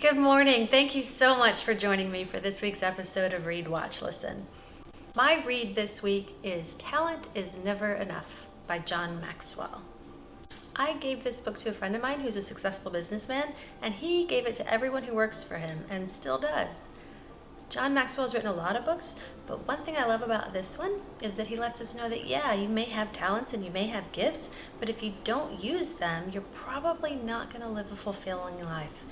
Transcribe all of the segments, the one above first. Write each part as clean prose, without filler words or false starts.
Good morning. Thank you so much for joining me for this week's episode of Read, Watch, Listen. My read this week is Talent is Never Enough by John Maxwell. I gave this book to a friend of mine who's a successful businessman, and he gave it to everyone who works for him and still does. John Maxwell has written a lot of books, but one thing I love about this one is that he lets us know that, yeah, you may have talents and you may have gifts, but if you don't use them, you're probably not going to live a fulfilling life.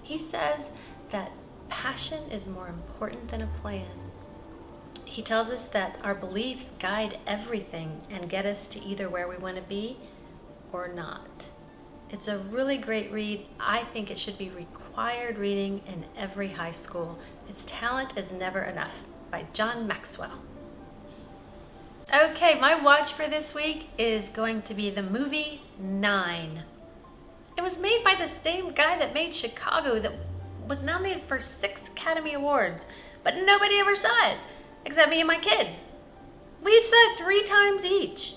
He says that passion is more important than a plan. He tells us that our beliefs guide everything and get us to either where we want to be or not. It's a really great read. I think it should be required reading in every high school. It's Talent is Never Enough by John Maxwell. Okay, my watch for this week is going to be the movie 9. It was made by the same guy that made Chicago, that was nominated for 6 Academy Awards, but nobody ever saw it, except me and my kids. We each saw it 3 times each.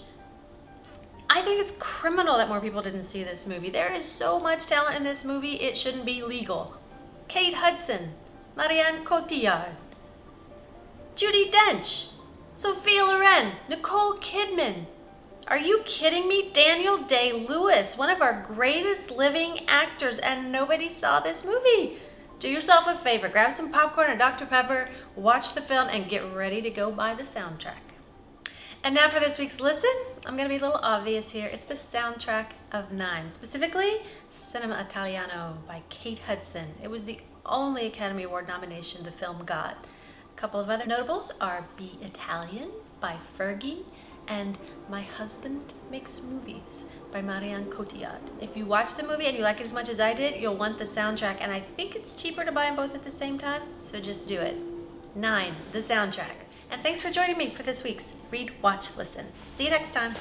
I think it's criminal that more people didn't see this movie. There is so much talent in this movie, it shouldn't be legal. Kate Hudson, Marianne Cotillard, Judi Dench, Sophia Loren, Nicole Kidman. Are you kidding me? Daniel Day-Lewis, one of our greatest living actors, and nobody saw this movie. Do yourself a favor, grab some popcorn and Dr. Pepper, watch the film, and get ready to go buy the soundtrack. And now for this week's listen, I'm going to be a little obvious here. It's the soundtrack of 9, specifically Cinema Italiano by Kate Hudson. It was the only Academy Award nomination the film got. A couple of other notables are Be Italian by Fergie and My Husband Makes Movies by Marianne Cotillard. If you watch the movie and you like it as much as I did, you'll want the soundtrack, and I think it's cheaper to buy them both at the same time, so just do it. 9, the soundtrack. And thanks for joining me for this week's Read, Watch, Listen. See you next time.